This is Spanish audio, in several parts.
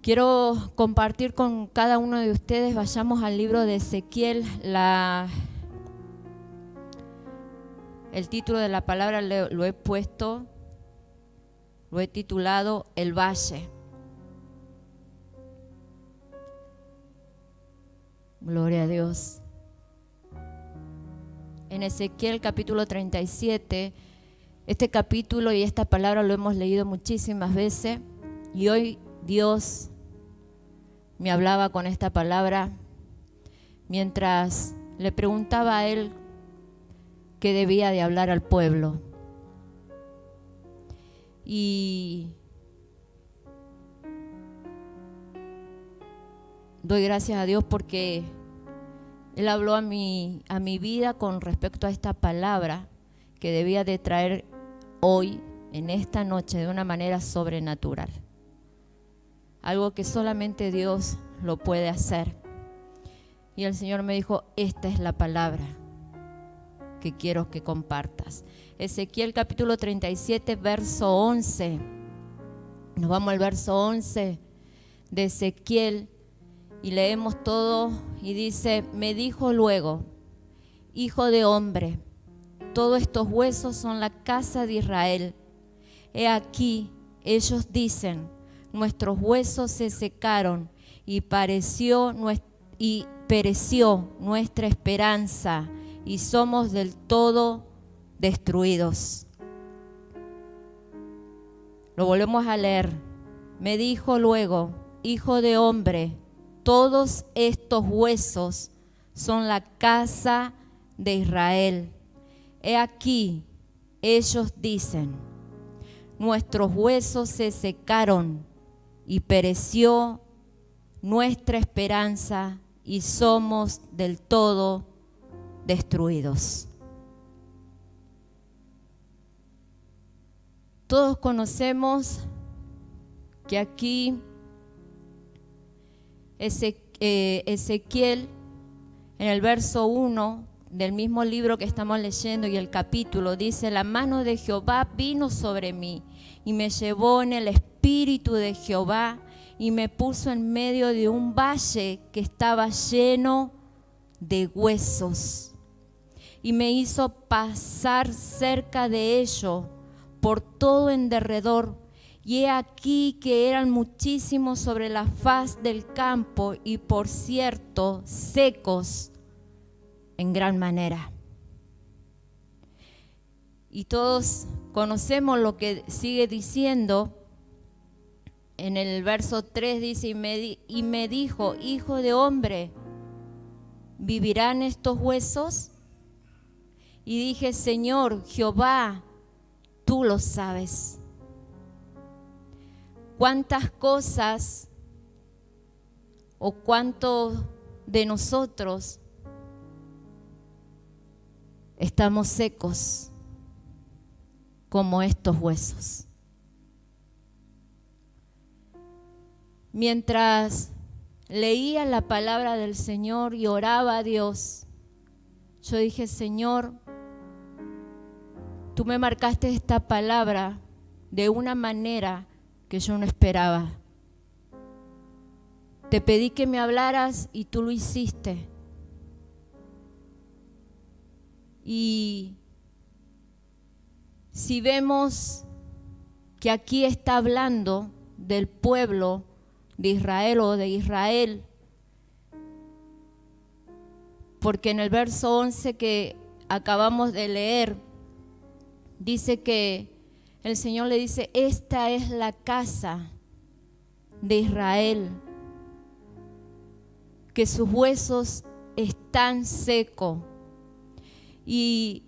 Quiero compartir con cada uno de ustedes, vayamos al libro de Ezequiel. El título de la palabra lo he puesto, lo he titulado El Valle. Gloria a Dios. En Ezequiel capítulo 37, este capítulo y esta palabra lo hemos leído muchísimas veces y hoy Dios me hablaba con esta palabra mientras le preguntaba a él qué debía de hablar al pueblo. Y doy gracias a Dios porque Él habló a mi vida con respecto a esta palabra que debía de traer hoy, en esta noche, de una manera sobrenatural. Algo que solamente Dios lo puede hacer. Y el Señor me dijo, esta es la palabra que quiero que compartas. Ezequiel capítulo 37, verso 11. Nos vamos al verso 11 de Ezequiel y leemos todo y dice, me dijo luego, hijo de hombre, todos estos huesos son la casa de Israel. He aquí, ellos dicen, nuestros huesos se secaron y pereció nuestra esperanza y somos del todo destruidos. Lo volvemos a leer. Me dijo luego, hijo de hombre, todos estos huesos son la casa de Israel. He aquí, ellos dicen, nuestros huesos se secaron y pereció nuestra esperanza y somos del todo destruidos. Todos conocemos que aquí Ezequiel, en el verso 1 del mismo libro que estamos leyendo y el capítulo, dice, la mano de Jehová vino sobre mí y me llevó en el espíritu de Jehová y me puso en medio de un valle que estaba lleno de huesos y me hizo pasar cerca de ello por todo en derredor. Y he aquí que eran muchísimos sobre la faz del campo y por cierto secos en gran manera. Y todos conocemos lo que sigue diciendo. En el verso 3 dice, y me dijo, hijo de hombre, ¿vivirán estos huesos? Y dije, Señor Jehová, tú lo sabes. ¿Cuántas cosas o cuántos de nosotros estamos secos como estos huesos? Mientras leía la palabra del Señor y oraba a Dios, yo dije, Señor, tú me marcaste esta palabra de una manera que yo no esperaba. Te pedí que me hablaras y tú lo hiciste. Y si vemos que aquí está hablando del pueblo de Israel o de Israel, porque en el verso 11 que acabamos de leer, dice que el Señor le dice, esta es la casa de Israel, que sus huesos están secos. Y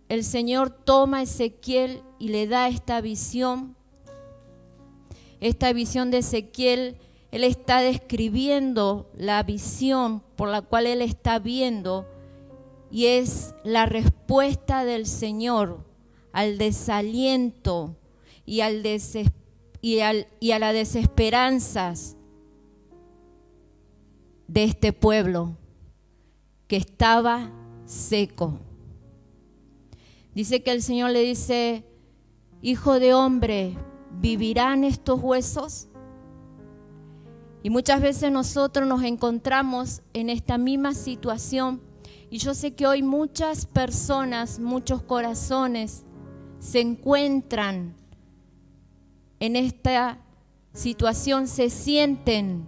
el Señor toma a Ezequiel y le da esta visión de Ezequiel. Él está describiendo la visión por la cual él está viendo y es la respuesta del Señor al desaliento y a las desesperanzas de este pueblo que estaba seco. Dice que el Señor le dice, hijo de hombre, ¿vivirán estos huesos? Y muchas veces nosotros nos encontramos en esta misma situación. Y yo sé que hoy muchas personas, muchos corazones se encuentran en esta situación, se sienten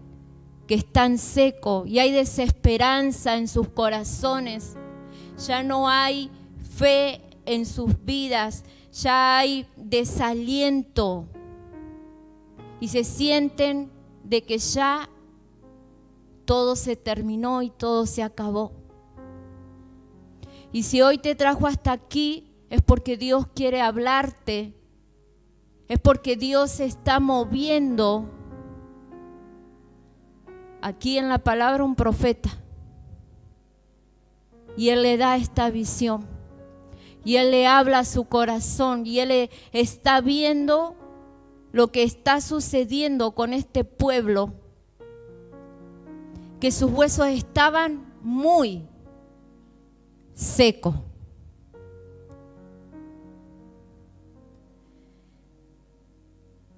que están secos y hay desesperanza en sus corazones. Ya no hay fe en sus vidas, ya hay desaliento y se sienten de que ya todo se terminó y todo se acabó. Y si hoy te trajo hasta aquí, es porque Dios quiere hablarte, es porque Dios se está moviendo. Aquí en la palabra un profeta, y Él le da esta visión, y Él le habla a su corazón, y Él está viendo lo que está sucediendo con este pueblo, que sus huesos estaban muy secos.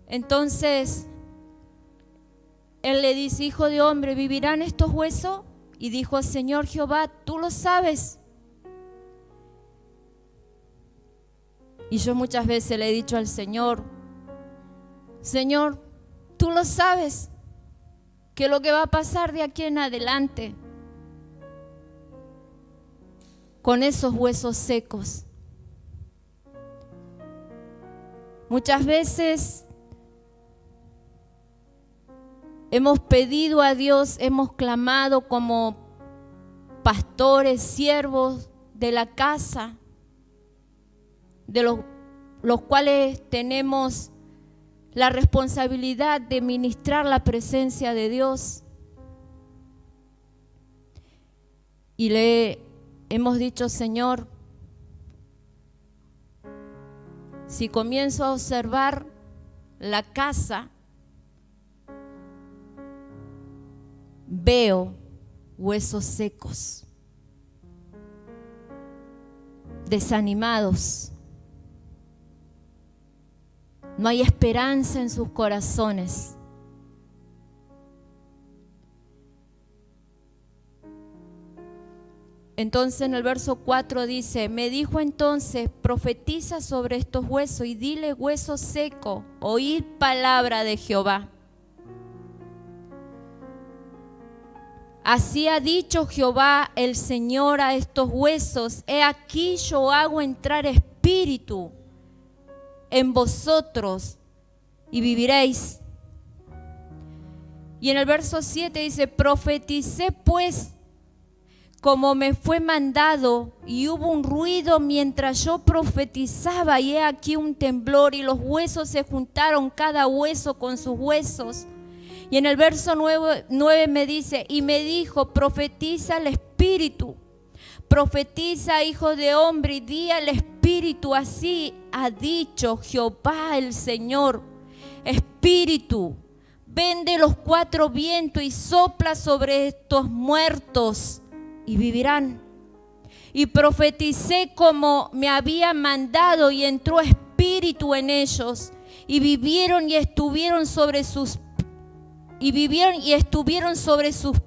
Entonces Él le dice: hijo de hombre, ¿vivirán estos huesos? Y dijo: Señor Jehová, tú lo sabes. Y yo muchas veces le he dicho al Señor: Señor, tú lo sabes, que lo que va a pasar de aquí en adelante con esos huesos secos. Muchas veces hemos pedido a Dios, hemos clamado como pastores, siervos de la casa, de los cuales tenemos la responsabilidad de ministrar la presencia de Dios. Y le hemos dicho: Señor, si comienzo a observar la casa, veo huesos secos, desanimados. No hay esperanza en sus corazones. Entonces en el verso 4 dice: me dijo entonces, profetiza sobre estos huesos y dile: hueso seco, oíd palabra de Jehová. Así ha dicho Jehová el Señor a estos huesos: he aquí yo hago entrar espíritu en vosotros y viviréis. Y en el verso 7 dice: profeticé pues como me fue mandado, y hubo un ruido mientras yo profetizaba, y he aquí un temblor, y los huesos se juntaron, cada hueso con sus huesos. Y en el verso 9 me dice: y me dijo: profetiza al espíritu, profetiza, hijo de hombre, y di al espíritu: así ha dicho Jehová el Señor, espíritu, ven de los cuatro vientos y sopla sobre estos muertos y vivirán. Y profeticé como me había mandado, y entró espíritu en ellos, y vivieron y estuvieron sobre sus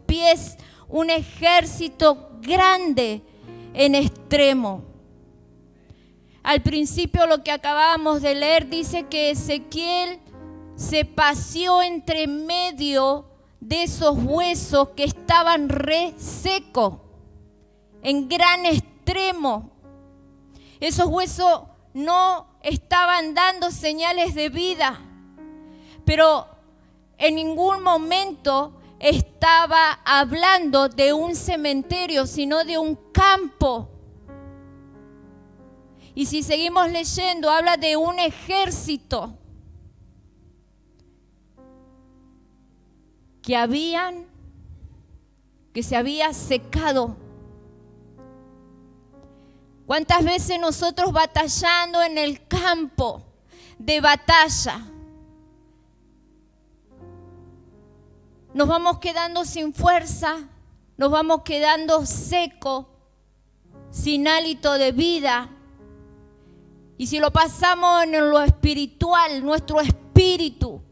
pies un ejército grande en extremo. Al principio, lo que acabábamos de leer dice que Ezequiel se paseó entre medio de esos huesos que estaban resecos, en gran extremo. Esos huesos no estaban dando señales de vida, pero en ningún momento estaba hablando de un cementerio, sino de un campo. Y si seguimos leyendo, habla de un ejército que se había secado. ¿Cuántas veces nosotros batallando en el campo de batalla nos vamos quedando sin fuerza, nos vamos quedando secos, sin hálito de vida? Y si lo pasamos en lo espiritual, nuestro espíritu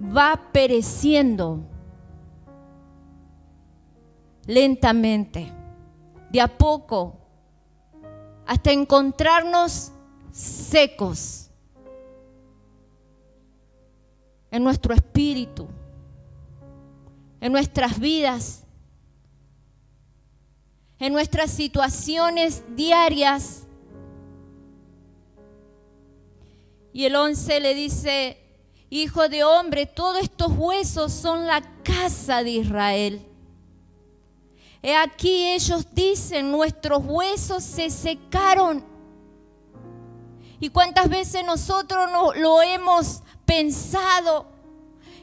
va pereciendo lentamente, de a poco, hasta encontrarnos secos en nuestro espíritu, en nuestras vidas, en nuestras situaciones diarias. Y el 11 le dice: Hijo de hombre, todos estos huesos son la casa de Israel. He aquí ellos dicen: nuestros huesos se secaron. ¿Y cuántas veces nosotros lo hemos pensado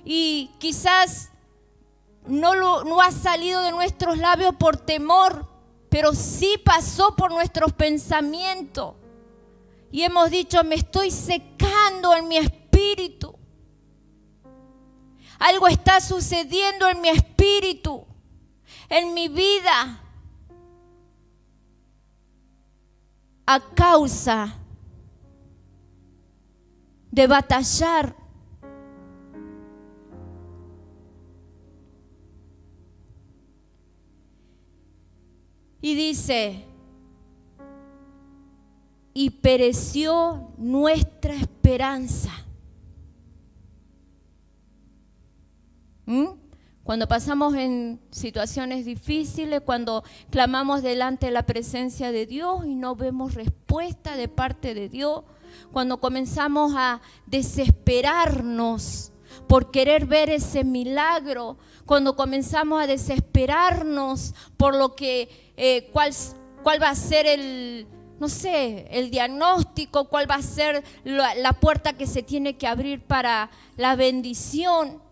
y quizás no ha salido de nuestros labios por temor, pero sí pasó por nuestros pensamientos? Y hemos dicho: me estoy secando en mi espíritu. Algo está sucediendo en mi espíritu, en mi vida, a causa de batallar. Y dice: y pereció nuestra esperanza. Cuando pasamos en situaciones difíciles, cuando clamamos delante de la presencia de Dios y no vemos respuesta de parte de Dios, cuando comenzamos a desesperarnos por querer ver ese milagro, cuando comenzamos a desesperarnos por lo que, cuál va a ser el diagnóstico, cuál va a ser la puerta que se tiene que abrir para la bendición.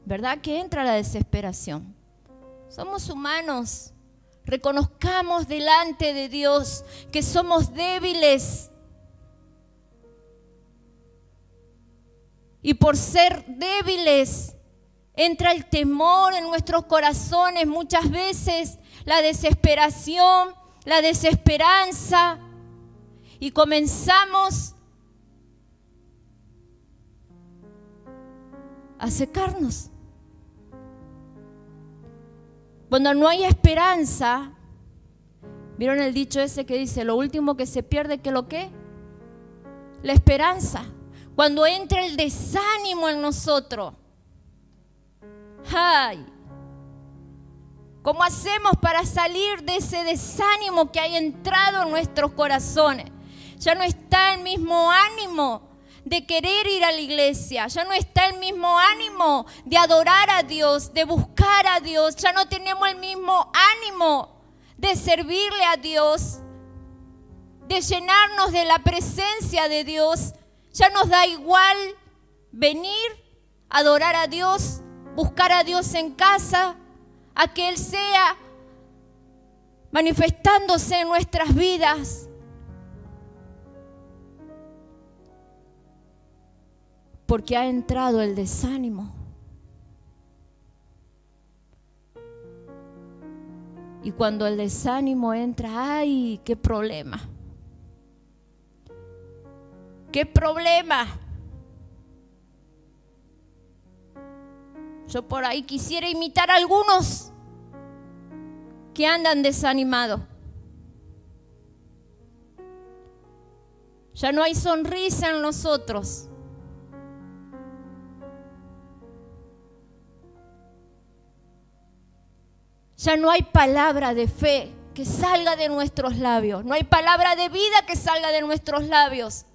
¿Verdad que entra la desesperación? Somos humanos. Reconozcamos delante de Dios que somos débiles. Y por ser débiles, entra el temor en nuestros corazones, muchas veces la desesperación, la desesperanza, y comenzamos a secarnos. Cuando no hay esperanza, ¿vieron el dicho ese que dice: lo último que se pierde, ¿qué lo qué? La esperanza. Cuando entra el desánimo en nosotros, ¡ay! ¿Cómo hacemos para salir de ese desánimo que haya entrado en nuestros corazones? Ya no está el mismo ánimo de querer ir a la iglesia, ya no está el mismo ánimo de adorar a Dios, de buscar a Dios, ya no tenemos el mismo ánimo de servirle a Dios, de llenarnos de la presencia de Dios. Ya nos da igual venir, adorar a Dios, buscar a Dios en casa, a que Él sea manifestándose en nuestras vidas. Porque ha entrado el desánimo. Y cuando el desánimo entra, ¡ay, qué problema! ¡Qué problema! Yo por ahí quisiera imitar a algunos que andan desanimados. Ya no hay sonrisa en nosotros. Ya no hay palabra de fe que salga de nuestros labios. No hay palabra de vida que salga de nuestros labios.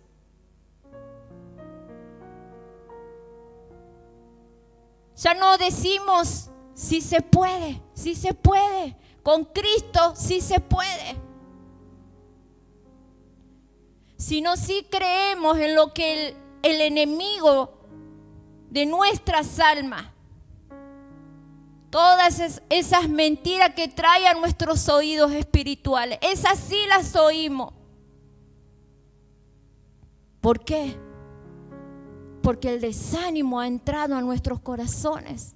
Ya no decimos: sí se puede, sí se puede. Con Cristo sí se puede. Sino sí creemos en lo que el enemigo de nuestras almas, todas esas mentiras que trae a nuestros oídos espirituales, esas sí las oímos. ¿Por qué? Porque el desánimo ha entrado a nuestros corazones.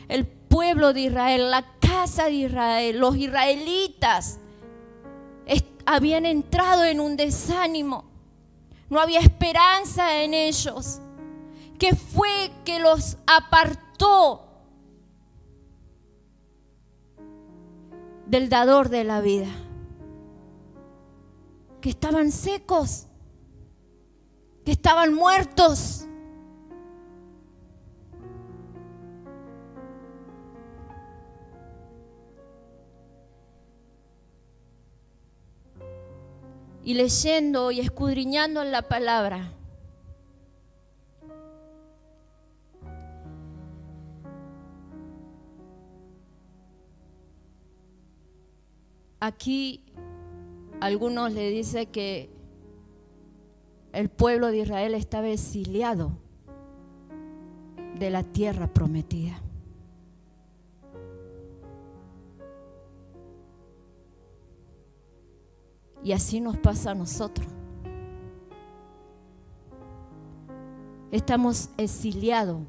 El pueblo de Israel, la casa de Israel, los israelitas habían entrado en un desánimo. No había esperanza en ellos. ¿Qué fue que los apartó del dador de la vida? Que estaban secos, que estaban muertos. Y leyendo y escudriñando en la palabra, aquí algunos le dicen que el pueblo de Israel estaba exiliado de la tierra prometida. Y así nos pasa a nosotros. Estamos exiliados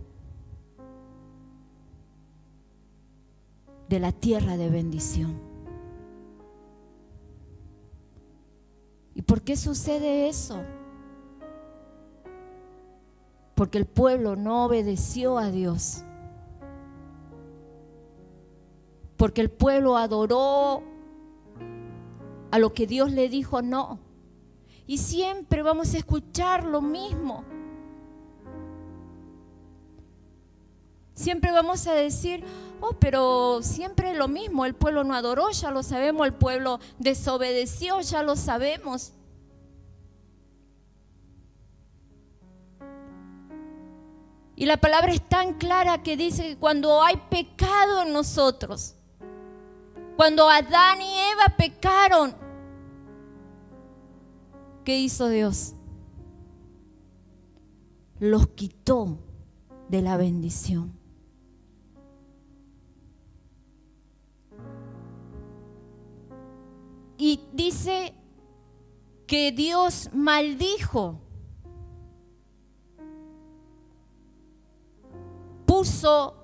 de la tierra de bendición. ¿Y por qué sucede eso? Porque el pueblo no obedeció a Dios. Porque el pueblo adoró a lo que Dios le dijo no. Y siempre vamos a escuchar lo mismo. Siempre vamos a decir, oh, pero siempre lo mismo, el pueblo no adoró, ya lo sabemos, el pueblo desobedeció, ya lo sabemos. Y la palabra es tan clara que dice que cuando hay pecado en nosotros, cuando Adán y Eva pecaron, ¿qué hizo Dios? Los quitó de la bendición. Y dice que Dios maldijo, puso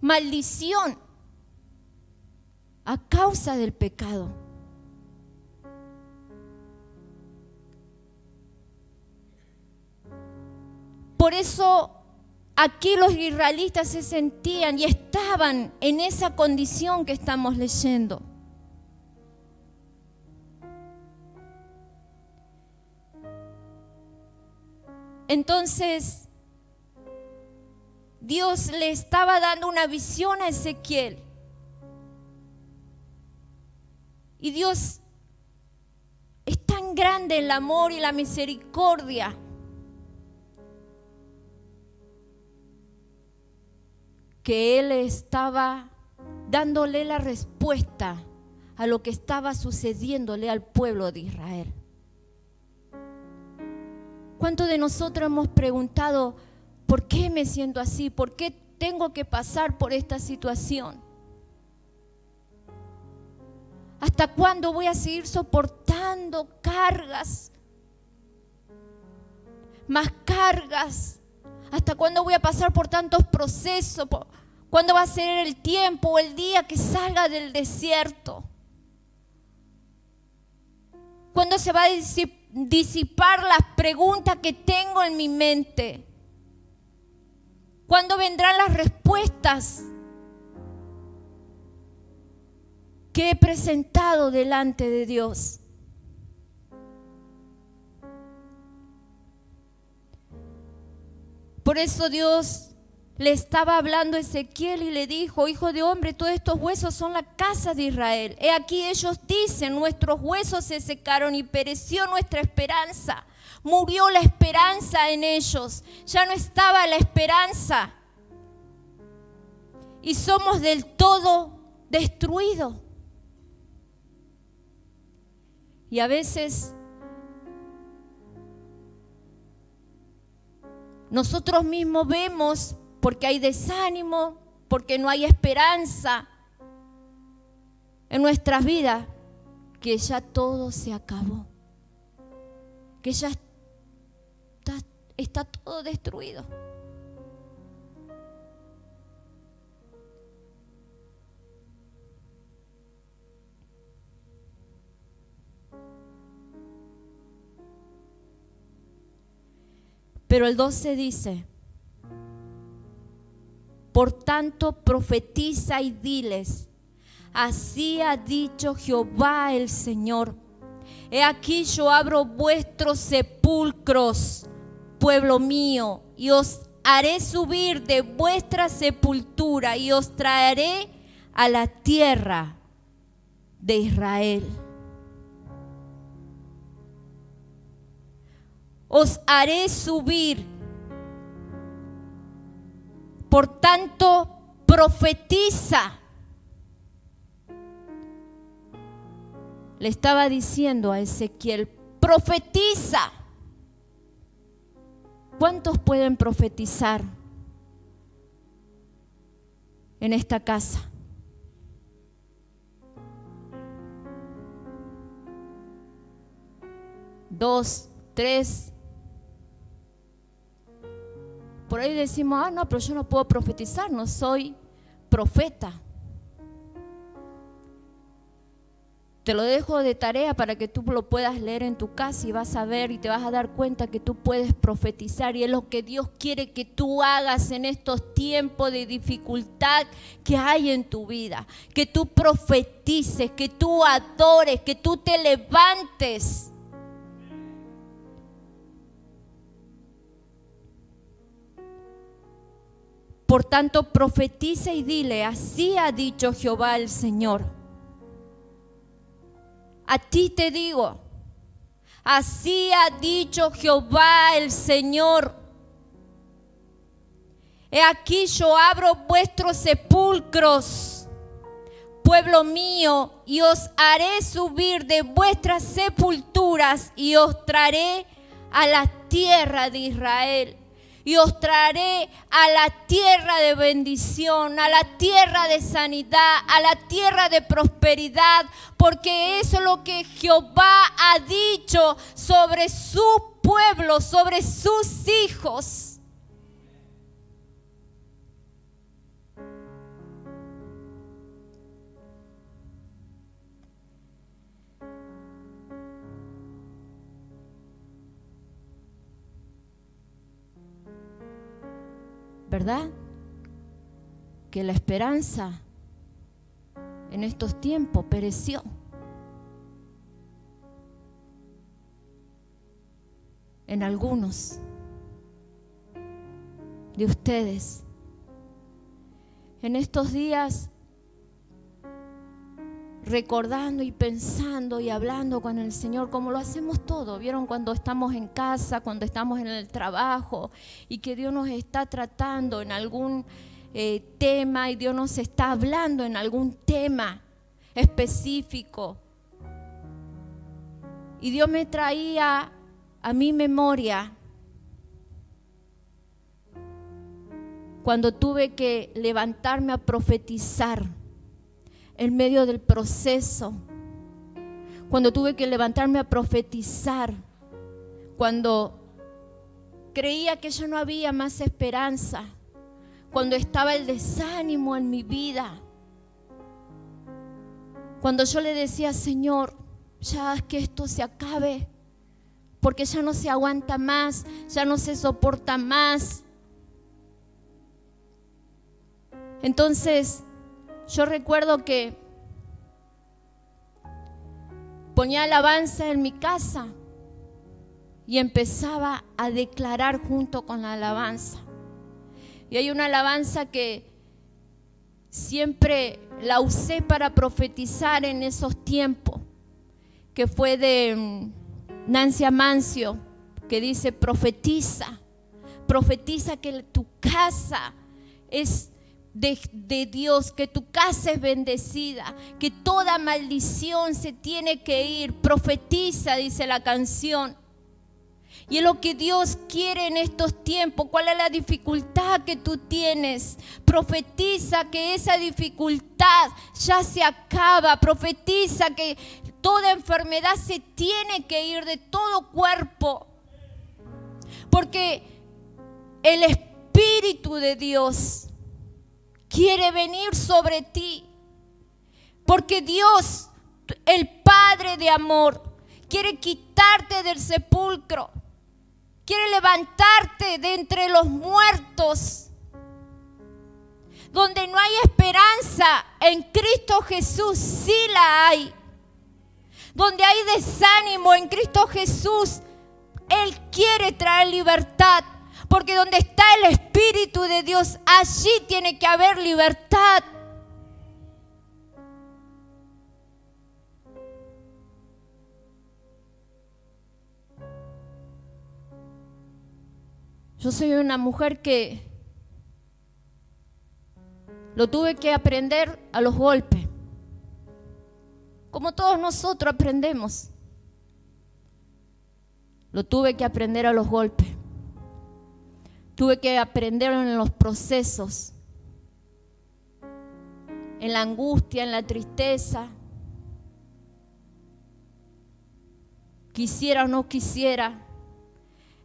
maldición a causa del pecado. Por eso aquí los israelitas se sentían y estaban en esa condición que estamos leyendo. Entonces, Dios le estaba dando una visión a Ezequiel. Y Dios es tan grande el amor y la misericordia que Él estaba dándole la respuesta a lo que estaba sucediéndole al pueblo de Israel. ¿Cuántos de nosotros hemos preguntado, ¿por qué me siento así? ¿Por qué tengo que pasar por esta situación? ¿Hasta cuándo voy a seguir soportando cargas? Más cargas. ¿Hasta cuándo voy a pasar por tantos procesos? ¿Cuándo va a ser el tiempo o el día que salga del desierto? ¿Cuándo se va a disipar las preguntas que tengo en mi mente? ¿Cuándo vendrán las respuestas que he presentado delante de Dios? Por eso Dios le estaba hablando a Ezequiel y le dijo, hijo de hombre, todos estos huesos son la casa de Israel. He aquí ellos dicen, nuestros huesos se secaron y pereció nuestra esperanza. Murió la esperanza en ellos, ya no estaba la esperanza. Y somos del todo destruidos. Y a veces nosotros mismos vemos, porque hay desánimo, porque no hay esperanza en nuestras vidas, que ya todo se acabó, que ya está todo destruido. Pero el 12 dice: por tanto profetiza y diles, así ha dicho Jehová el Señor. He aquí yo abro vuestros sepulcros, pueblo mío, y os haré subir de vuestra sepultura y os traeré a la tierra de Israel. Os haré subir. Por tanto, profetiza. Le estaba diciendo a Ezequiel: profetiza. ¿Cuántos pueden profetizar en esta casa? Dos, tres. Por ahí decimos: no, pero yo no puedo profetizar, no soy profeta. Te lo dejo de tarea para que tú lo puedas leer en tu casa y vas a ver y te vas a dar cuenta que tú puedes profetizar, y es lo que Dios quiere que tú hagas en estos tiempos de dificultad que hay en tu vida. Que tú profetices, que tú adores, que tú te levantes. Por tanto, profetiza y dile, así ha dicho Jehová el Señor. A ti te digo, así ha dicho Jehová el Señor. He aquí yo abro vuestros sepulcros, pueblo mío, y os haré subir de vuestras sepulturas y os traeré a la tierra de Israel. Y os traeré a la tierra de bendición, a la tierra de sanidad, a la tierra de prosperidad, porque eso es lo que Jehová ha dicho sobre su pueblo, sobre sus hijos. ¿Verdad? Que la esperanza en estos tiempos pereció. En algunos de ustedes. En estos días, recordando y pensando y hablando con el Señor, como lo hacemos todos. ¿Vieron? Cuando estamos en casa, cuando estamos en el trabajo y que Dios nos está tratando en algún tema y Dios nos está hablando en algún tema específico. Y Dios me traía a mi memoria cuando tuve que levantarme a profetizar en medio del proceso, cuando tuve que levantarme a profetizar, cuando creía que ya no había más esperanza, cuando estaba el desánimo en mi vida, cuando yo le decía: Señor, ya que esto se acabe, porque ya no se aguanta más, ya no se soporta más. Entonces, yo recuerdo que ponía alabanza en mi casa y empezaba a declarar junto con la alabanza. Y hay una alabanza que siempre la usé para profetizar en esos tiempos, que fue de Nancy Amancio, que dice: profetiza, profetiza que tu casa es de Dios, que tu casa es bendecida, que toda maldición se tiene que ir. Profetiza, dice la canción. Y es lo que Dios quiere en estos tiempos. ¿Cuál es la dificultad que tú tienes? Profetiza que esa dificultad ya se acaba. Profetiza que toda enfermedad se tiene que ir de todo cuerpo. Porque el Espíritu de Dios quiere venir sobre ti. Porque Dios, el Padre de amor, quiere quitarte del sepulcro. quiere levantarte de entre los muertos. Donde no hay esperanza, en Cristo Jesús sí la hay. Donde hay desánimo, en Cristo Jesús, Él quiere traer libertad. Porque donde está el Espíritu de Dios, allí tiene que haber libertad. Yo soy una mujer que lo tuve que aprender a los golpes, como todos nosotros aprendemos. Lo tuve que aprender a los golpes. Tuve que aprenderlo en los procesos, en la angustia, en la tristeza. Quisiera o no quisiera,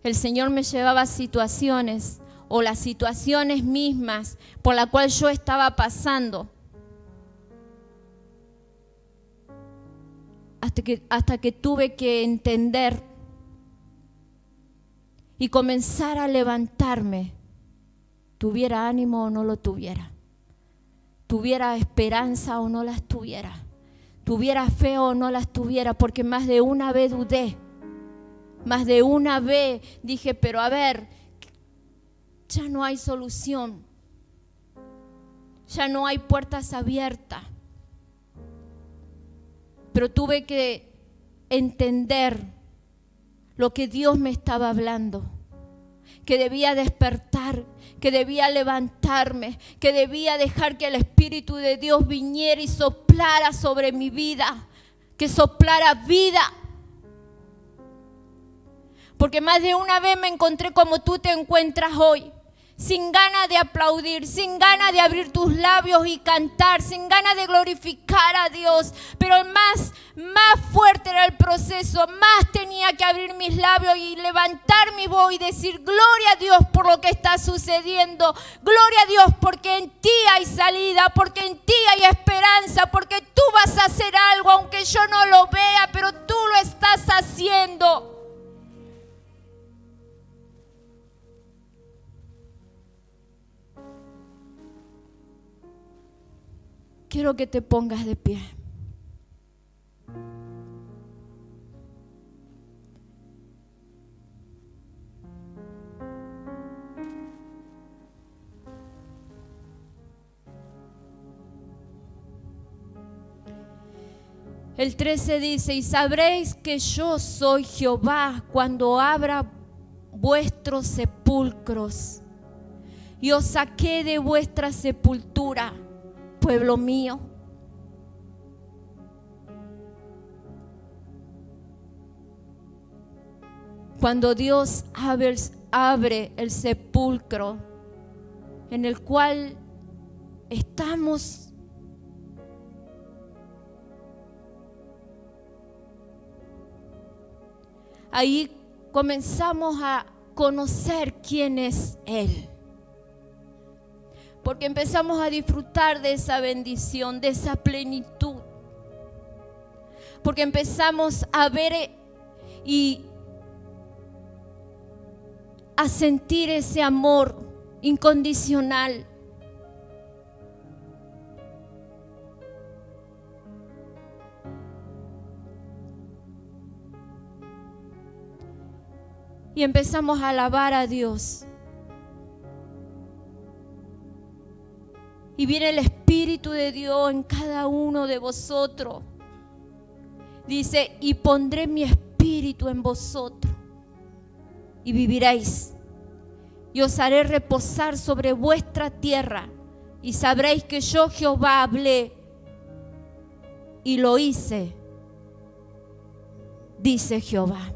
el Señor me llevaba a situaciones o las situaciones mismas por las cuales yo estaba pasando. Hasta que tuve que entender y comenzar a levantarme, tuviera ánimo o no lo tuviera, tuviera esperanza o no las tuviera, tuviera fe o no las tuviera, porque más de una vez dudé, más de una vez dije, pero a ver, ya no hay solución, ya no hay puertas abiertas. Pero tuve que entender lo que Dios me estaba hablando, que debía despertar, que debía levantarme, que debía dejar que el Espíritu de Dios viniera y soplara sobre mi vida, que soplara vida. Porque más de una vez me encontré como tú te encuentras hoy, sin ganas de aplaudir, sin ganas de abrir tus labios y cantar, sin ganas de glorificar a Dios. Pero más fuerte era el proceso, más tenía que abrir mis labios y levantar mi voz y decir gloria a Dios por lo que está sucediendo. Gloria a Dios porque en ti hay salida, porque en ti hay esperanza, porque tú vas a hacer algo aunque yo no lo vea, pero tú lo estás haciendo. Quiero que te pongas de pie. El 13 dice, y sabréis que yo soy Jehová cuando abra vuestros sepulcros y os saqué de vuestra sepultura, pueblo mío. Cuando Dios abre el sepulcro en el cual estamos, ahí comenzamos a conocer quién es Él. Porque empezamos a disfrutar de esa bendición, de esa plenitud. Porque empezamos a ver y a sentir ese amor incondicional. Y empezamos a alabar a Dios. Y viene el Espíritu de Dios en cada uno de vosotros. Dice, y pondré mi Espíritu en vosotros y viviréis. Y os haré reposar sobre vuestra tierra. Y sabréis que yo Jehová hablé y lo hice, dice Jehová.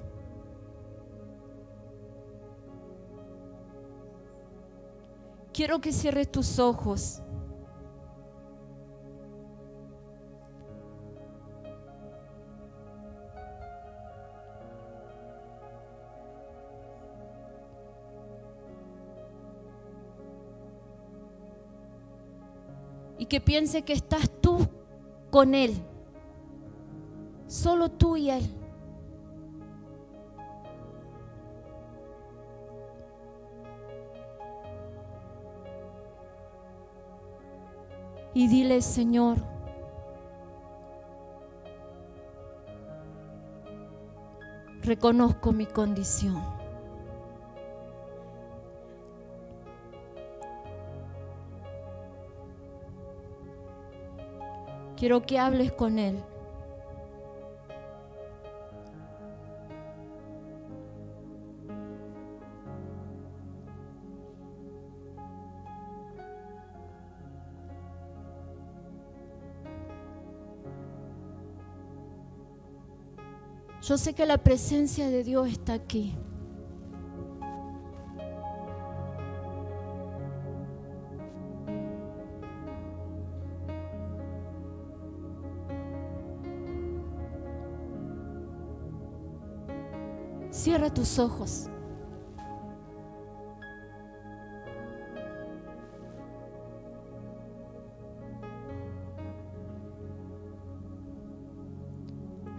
Quiero que cierres tus ojos. Y que piense que estás tú con Él. Solo tú y Él. Y dile: Señor, reconozco mi condición. Quiero que hables con Él. Yo sé que la presencia de Dios está aquí. Cierra tus ojos.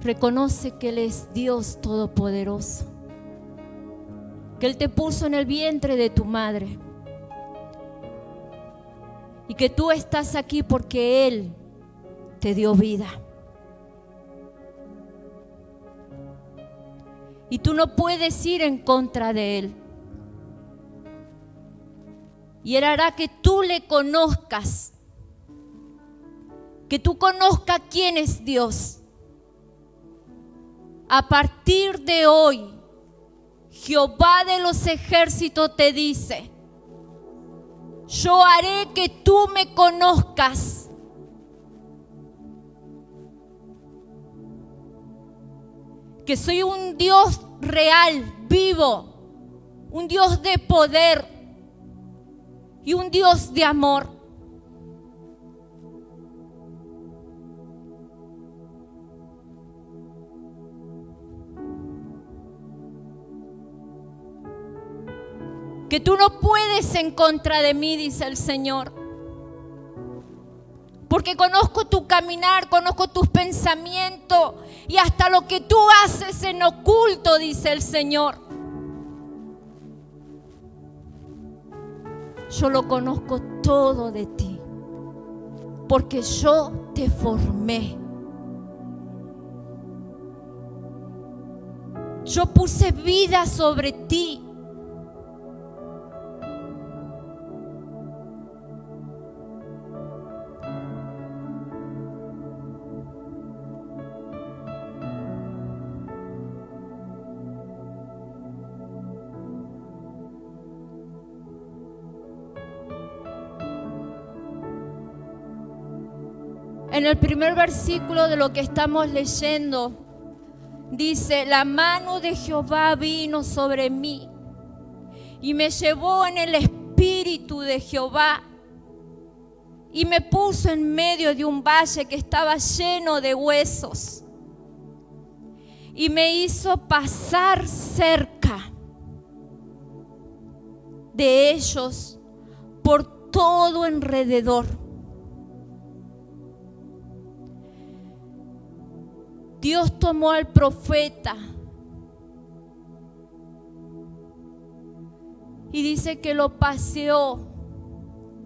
Reconoce que Él es Dios Todopoderoso, que Él te puso en el vientre de tu madre y que tú estás aquí porque Él te dio vida. Y tú no puedes ir en contra de Él. Y Él hará que tú le conozcas, que tú conozcas quién es Dios. A partir de hoy, Jehová de los ejércitos te dice: yo haré que tú me conozcas. Que soy un Dios real, vivo, un Dios de poder y un Dios de amor. Que tú no puedes en contra de mí, dice el Señor. Porque conozco tu caminar, conozco tus pensamientos y hasta lo que tú haces en oculto, dice el Señor. Yo lo conozco todo de ti, porque yo te formé. Yo puse vida sobre ti. En el primer versículo de lo que estamos leyendo, dice: la mano de Jehová vino sobre mí y me llevó en el espíritu de Jehová y me puso en medio de un valle que estaba lleno de huesos y me hizo pasar cerca de ellos por todo alrededor. Dios tomó al profeta y dice que lo paseó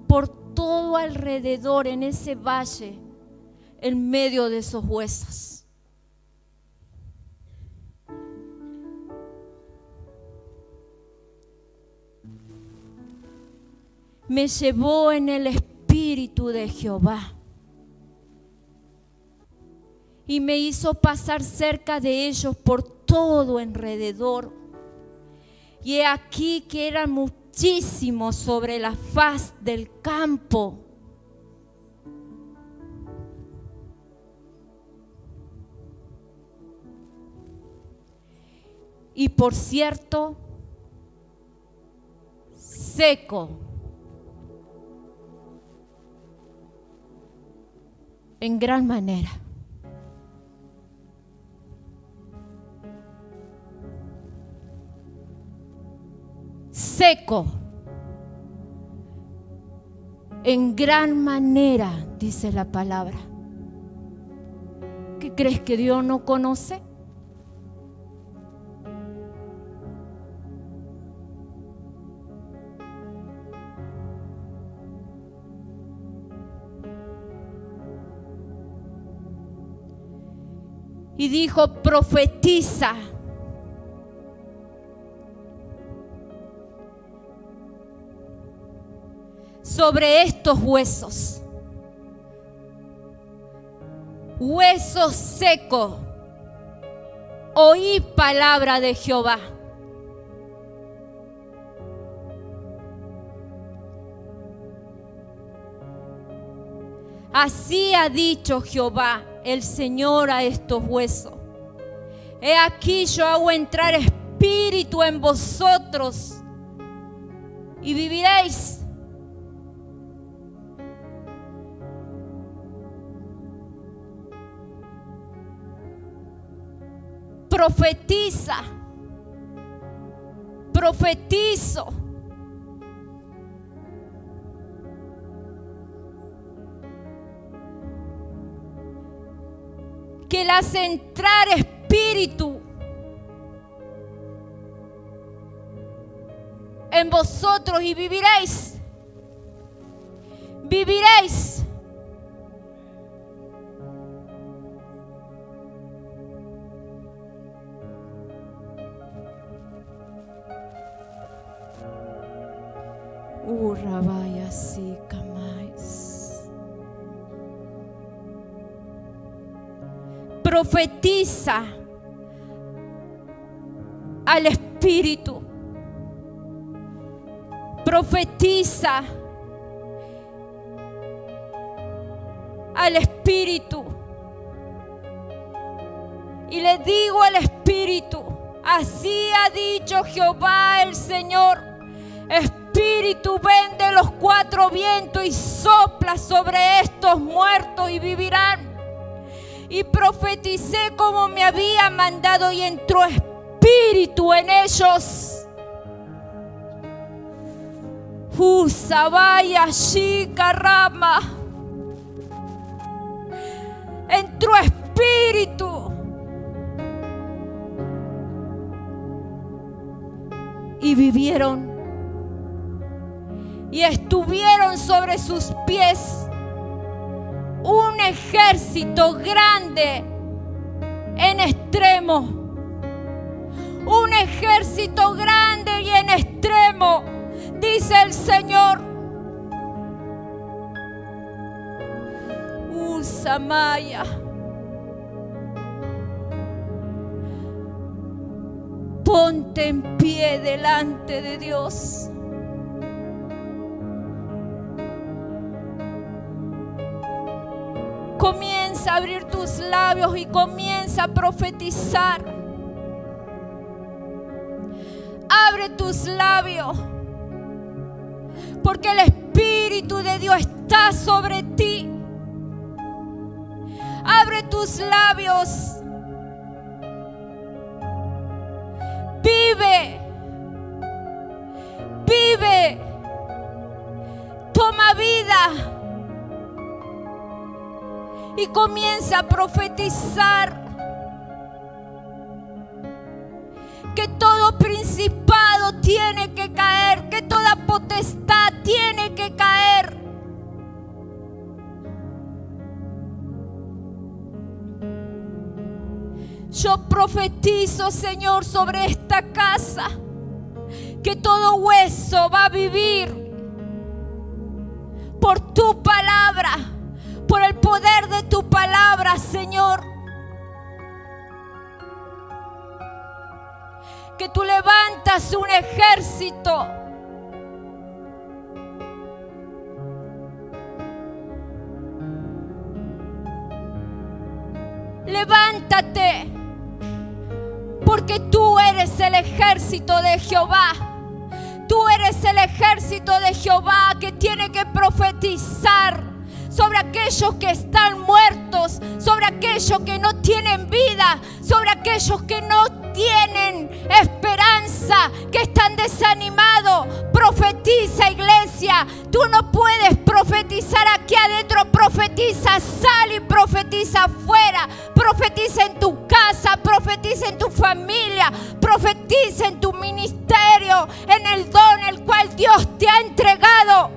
por todo alrededor en ese valle, en medio de esos huesos. Me llevó en el espíritu de Jehová y me hizo pasar cerca de ellos por todo alrededor. Y he aquí que eran muchísimos sobre la faz del campo. Y por cierto, seco. En gran manera. Seco, en gran manera, dice la palabra. ¿Qué crees que Dios no conoce? y dijo: profetiza. Sobre estos huesos, huesos secos, oí palabra de Jehová. Así ha dicho Jehová, el Señor, a estos huesos: he aquí yo hago entrar espíritu en vosotros y viviréis. Profetiza, profetizo. Que él hace entrar espíritu en vosotros y viviréis. Viviréis. Rabaya si camais. Profetiza al espíritu. Profetiza al espíritu. Y le digo al espíritu: así ha dicho Jehová el Señor: Espíritu, ven de los cuatro vientos y sopla sobre estos muertos y vivirán. Y profeticé como me había mandado y entró espíritu en ellos. Sabaya Shika Rama. Entró espíritu. Y vivieron. Y estuvieron sobre sus pies un ejército grande en extremo. Un ejército grande y en extremo, dice el Señor. Samaya. Ponte en pie delante de Dios. Comienza a abrir tus labios y comienza a profetizar. Abre tus labios, porque el Espíritu de Dios está sobre ti. Abre tus labios. Vive. Vive. Toma vida. Y comienza a profetizar que todo principado tiene que caer, que toda potestad tiene que caer. Yo profetizo, Señor, sobre esta casa, que todo hueso va a vivir por tu palabra. Por el poder de tu palabra, Señor. Que tú levantas un ejército. Levántate, porque tú eres el ejército de Jehová. Tú eres el ejército de Jehová que tiene que profetizar sobre aquellos que están muertos, sobre aquellos que no tienen vida, sobre aquellos que no tienen esperanza, que están desanimados. Profetiza, iglesia. Tú no puedes profetizar aquí adentro. Profetiza, sal y profetiza afuera. Profetiza en tu casa, profetiza en tu familia, profetiza en tu ministerio, en el don el cual Dios te ha entregado.